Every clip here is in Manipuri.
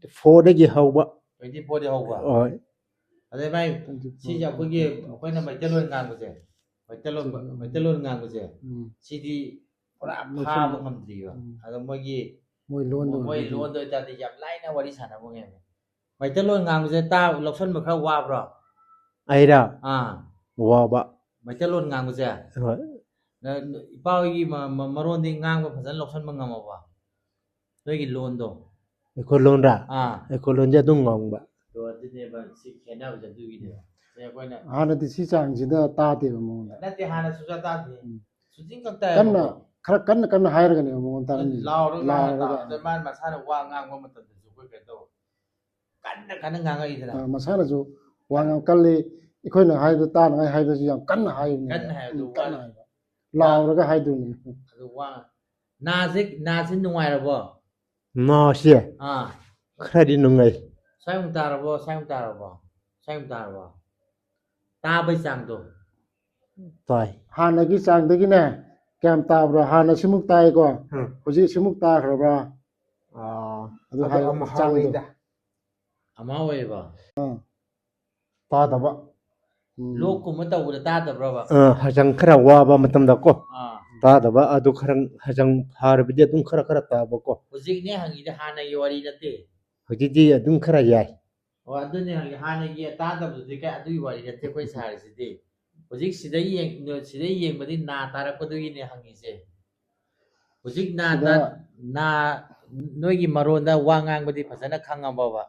24ꯗꯒꯤ ꯍꯧꯕ 24ꯗꯒꯤ ꯍꯧꯕ ꯍꯣꯏ ꯑꯗꯩ ꯚꯥꯏ ꯁꯤꯁꯦ ꯑꯩꯈꯣꯏꯅ ꯃꯩꯇꯩꯂꯣꯟ ꯉꯥꯡꯕꯁꯦ ꯃꯩꯇꯩꯂꯣꯟ ꯉꯥꯡꯕꯁꯦ ꯁꯤꯗꯤ ꯄꯨꯔꯥ ꯐꯥꯕ ꯉꯝꯗ꯭ꯔꯤꯕ ꯑꯗꯣ ꯃꯣꯏ ꯂꯣꯟꯗꯣ ꯑꯣꯏꯇꯥꯔꯗꯤ ꯌꯥꯝ ꯂꯥꯏꯅ ꯋꯥꯔꯤ ꯁꯥꯟꯅꯕ ꯉꯝꯃꯦ ꯃꯩꯇꯩꯂꯣꯟ ꯉꯥꯡꯕꯁꯦ ꯂꯧꯁꯟꯕ ꯈꯔ ꯋꯥꯕ꯭ꯔꯣ ꯑꯩꯔꯥ ꯋꯥꯕ ꯃꯩꯇꯩꯂꯣꯟ ꯉꯥꯡꯕꯁꯦ ꯍꯣꯏ ꯏꯄꯥ ꯍꯣꯏꯒꯤ ꯃꯔꯣꯟꯗꯤ ꯉꯥꯡꯕ ꯐꯖꯅ ꯂꯧꯁꯟꯕ ꯉꯝꯃꯕ ꯅꯣꯏꯒꯤ ꯂꯣꯟꯗꯣ ꯑꯩꯈꯣꯏ ꯂꯣꯟꯗ ꯑꯩꯈꯣꯏ ꯂꯣꯟꯁꯦ ꯑꯗꯨꯝ ꯉꯥꯡꯕ ꯑꯗꯨꯅꯦꯕ ꯁꯤ ꯈꯦꯠꯅꯕꯁꯦ ꯑꯗꯨꯒꯤꯅꯦꯕ ꯑꯩꯈꯣꯏꯅ ꯍꯥꯟꯅꯗꯤ ꯁꯤ ꯆꯥꯡꯁꯤꯗ ꯇꯥꯗꯦꯕ ꯃꯉꯣꯟꯗ ꯅꯠꯇꯦ ꯍꯥꯟꯅ ꯁꯨꯡꯇꯥ ꯇꯥꯗꯦ ꯁꯨꯖꯤꯡ ꯈꯛ ꯀꯟꯅ ꯇꯥꯏꯌꯦꯕꯀꯣ ꯈꯔ ꯀꯟꯅ ꯍꯥꯏꯔꯒꯅꯦꯕ ꯃꯉꯣꯟꯗ ꯇꯥꯔꯝꯃꯤꯁꯦ ꯂꯥꯎꯔꯒ ꯃꯥꯅ ꯃꯁꯥꯅ ꯋꯥ ꯉꯥꯡꯕ ꯃꯇꯝꯗꯁꯨ ꯑꯩꯈꯣꯏ ꯀꯩꯅꯣ ꯇꯧ ꯀꯟꯅ ꯉꯥꯡꯉꯛꯏꯗꯅ ꯃꯁꯥꯅꯁꯨ ꯋꯥ ꯌꯥꯝ ꯀꯜꯂꯤ ꯑꯩꯈꯣꯏꯅ ꯍꯥꯏꯕ ꯇꯥꯅꯉꯥꯏ ꯍꯥꯏꯕꯁꯨ ꯌꯥꯝ ꯀꯟꯅ ꯍꯥꯏꯕꯅꯦ ꯀꯟꯅ ꯍꯥꯏꯕꯗꯨ ꯀꯟꯅ ꯍꯥꯏꯕ ꯂꯥꯎꯔꯒ ꯍꯥꯏꯗꯣꯏꯅꯤ ꯑꯗꯨ ꯋꯥ ꯅꯥꯁꯤ ꯅꯨꯡꯉꯥꯏꯔꯕꯣ ꯅꯥꯁꯦ ꯈꯔꯗꯤ ꯅꯨꯡꯉꯥꯏ ꯁ꯭ꯋꯥꯏꯃꯨꯛ ꯇꯥꯔꯕꯣ ꯇꯥꯕꯩ ꯆꯥꯡꯗꯣ ꯇꯥꯏ ꯍꯥꯟꯅꯒꯤ ꯆꯥꯡꯗꯒꯤꯅꯦ ꯀꯌꯥꯝ ꯇꯥꯕ꯭ꯔꯥ ꯍꯥꯟꯅ ꯁꯤꯃꯨꯛ ꯇꯥꯏꯀꯣ ꯍꯧꯖꯤꯛ ꯁꯤꯃꯨꯛ ꯇꯥꯈ꯭ꯔꯕ꯭ꯔꯥ ꯑꯗꯨ ꯑꯃ ꯍꯥꯎꯋꯤꯗ ꯑꯃ ꯑꯣꯏꯌꯦꯕ ꯇꯥꯗꯕ ꯂꯣꯛꯀꯨꯝꯕ ꯇꯧꯕꯗ ꯇꯥꯗꯕ꯭ꯔꯕ ꯍꯛꯆꯥꯡ ꯈꯔ ꯋꯥꯕ ꯃꯇꯝꯗ ꯀꯣ ꯇꯥꯗꯕ ꯑꯗꯨ ꯈꯔ ꯍꯛꯆꯥꯡ ꯐꯥꯔꯕꯗꯤ ꯑꯗꯨꯝꯈꯔ ꯇꯥꯕꯀꯣ ꯍꯧꯖꯤꯛꯅꯦ ꯍꯪꯉꯤꯗ ꯍꯥꯟꯅꯒꯤ ꯋꯥꯔꯤ ꯅꯠꯇꯦ ꯍꯧꯖꯤꯛꯇꯤ ꯑꯗꯨꯝ ꯈꯔ ꯌꯥꯏ ꯑꯗꯨꯅꯦ ꯍꯥꯟꯅꯒꯤ ꯇꯥꯗꯕꯗꯨꯗꯤ ꯑꯗꯨꯒꯤ ꯋꯥꯔꯤ ꯅꯠꯇꯦ ꯑꯩꯈꯣꯏ ꯁꯥꯔꯤꯁꯤꯗꯤ ꯍꯧꯖꯤꯛ ꯁꯤꯗꯩ ꯌꯦꯡꯕꯗꯤ ꯅꯥ ꯇꯥꯔꯛꯄꯗꯨꯒꯤꯅꯦ ꯍꯪꯉꯤꯁꯦ ꯍꯧꯖꯤꯛ ꯅꯣꯏꯒꯤ ꯃꯔꯣꯟꯗ ꯋꯥ ꯉꯥꯡꯕꯗꯤ ꯐꯖꯅ ꯈꯪꯉꯕꯕ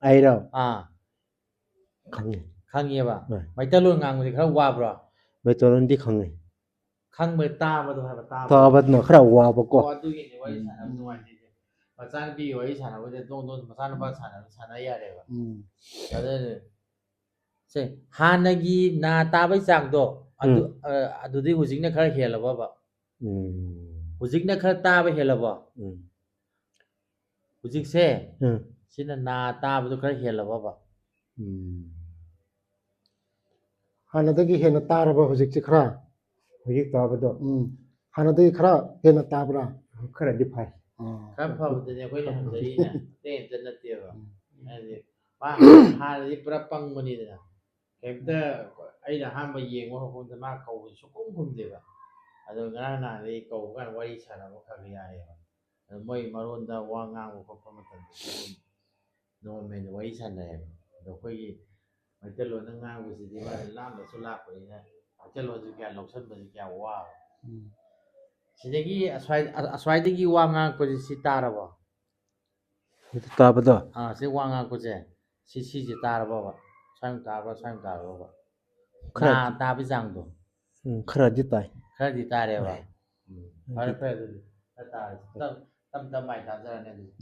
ꯑꯩꯔꯣ ꯈꯪꯉꯦꯕ ꯃꯩꯇꯩꯂꯣꯟ ꯉꯥꯡꯕꯗꯤꯈꯔ ꯋꯥꯕ꯭ꯔꯣ ꯃꯩꯇꯩꯂꯣꯟꯗꯤ ꯈꯪꯉꯦ ꯈꯪꯕ ꯇꯥꯕꯗꯣ ꯍꯥꯏꯕ ꯇꯥꯕꯗꯨꯅ ꯈꯔ ꯋꯥꯕꯀꯣ ꯑꯗꯨꯒꯤꯅꯤ ꯋꯥꯔꯤ ꯁꯥꯟꯅꯕ ꯅꯨꯡꯉꯥꯏꯇꯦ ꯃꯆꯥꯅꯨꯄꯤꯒꯤ ꯋꯥꯔꯤ ꯁꯥꯟꯅꯕꯗ ꯗꯣꯡ ꯃꯆꯥꯅꯨꯄꯥ ꯁꯥꯟꯅ ꯌꯥꯔꯦꯕ ꯑꯗꯨ ꯍꯥꯟꯅꯒꯤ ꯅꯥ ꯇꯥꯕꯩ ꯆꯥꯡꯗꯣ ꯑꯗꯨꯗꯤ ꯍꯧꯖꯤꯛꯅ ꯈꯔ ꯍꯦꯜꯂꯕꯕ ꯍꯧꯖꯤꯛꯅ ꯈꯔ ꯇꯥꯕ ꯍꯦꯜꯂꯕꯣ ꯍꯧꯖꯤꯛꯁꯦ ꯁꯤꯅ ꯅꯥ ꯇꯥꯕꯗꯣ ꯈꯔ ꯍꯦꯜꯂꯕꯕ ꯍꯥꯟꯅꯗꯒꯤ ꯍꯦꯟꯅ ꯇꯥꯔꯕ ꯍꯧꯖꯤꯛꯁꯤ ꯈꯔ ꯍꯧꯖꯤꯛ ꯇꯥꯕꯗꯣ ꯍꯥꯟꯅꯗꯒꯤ ꯈꯔ ꯍꯦꯟꯅ ꯇꯥꯕ꯭ꯔꯥ ꯈꯔꯗꯤ ꯐꯩ ꯈꯔ ꯐꯕꯗꯨꯅꯦ ꯑꯩꯈꯣꯏꯅ ꯍꯪꯖꯔꯤꯅ ꯑꯇꯩ ꯑꯝꯇ ꯅꯠꯇꯦꯕ ꯍꯥꯏꯗꯤ ꯍꯥꯟꯅꯗꯤ ꯄꯨꯔꯥ ꯄꯪꯕꯅꯤꯗꯅ ꯀꯩꯝꯇ ꯑꯩꯅ ꯑꯍꯥꯟꯕ ꯌꯦꯡꯕ ꯍꯧꯔꯛꯄꯗ ꯃꯥ ꯀꯧꯕꯁꯨ ꯁꯨꯛꯈꯨꯝ ꯈꯨꯝꯗꯦꯕ ꯑꯗꯣ ꯉꯔꯥꯡ ꯅꯍꯥꯟꯗꯒꯤ ꯀꯧꯕ ꯀꯥꯟꯗ ꯋꯥꯔꯤ ꯁꯥꯟꯅꯕ ꯈꯔ ꯌꯥꯏꯑꯕ ꯑꯗꯣ ꯃꯣꯏ ꯃꯔꯣꯟꯗ ꯋꯥ ꯉꯥꯡꯕ ꯈꯣꯠꯄ ꯃꯇꯝꯗꯁꯨ ꯑꯗꯨꯝ ꯅꯣꯔꯃꯦꯜꯗ ꯋꯥꯔꯤ ꯁꯥꯟꯅꯩꯑꯕ ꯑꯗꯣ ꯑꯩꯈꯣꯏꯒꯤ ꯃꯩꯇꯩꯂꯣꯟꯗ ꯉꯥꯡꯕꯁꯤꯗꯤ ꯃꯥꯅ ꯂꯥꯞꯅꯁꯨ ꯂꯥꯛꯄꯅꯤꯅ ꯃꯩꯇꯩꯂꯣꯟꯁꯨ ꯀꯌꯥ ꯂꯧꯁꯟꯕꯁꯤ ꯀꯌꯥ ꯋꯥꯕ ꯁꯤꯗꯒꯤ ꯑꯁ꯭ꯋꯥꯏꯗꯒꯤ ꯋꯥ ꯉꯥꯡꯉꯛꯄꯁꯦ ꯁꯤ ꯇꯥꯔꯕꯣ ꯇꯥꯕꯗꯣ ꯁꯤ ꯋꯥ ꯉꯥꯡꯉꯛꯄꯁꯦ ꯁꯤꯁꯦ ꯇꯥꯔꯕꯕ ꯁ꯭ꯋꯥꯏꯃꯨꯛ ꯇꯥꯔꯕꯕ ꯇꯥꯕꯒꯤ ꯆꯥꯡꯗꯣ ꯈꯔꯗꯤ ꯇꯥꯏ ꯈꯔꯗꯤ ꯇꯥꯔꯦꯕ ꯐꯔꯦ ꯑꯗꯨꯗꯤ ꯇꯞ ꯃꯥꯏ ꯇꯥꯖꯔꯅꯤ ꯑꯗꯨꯗꯤ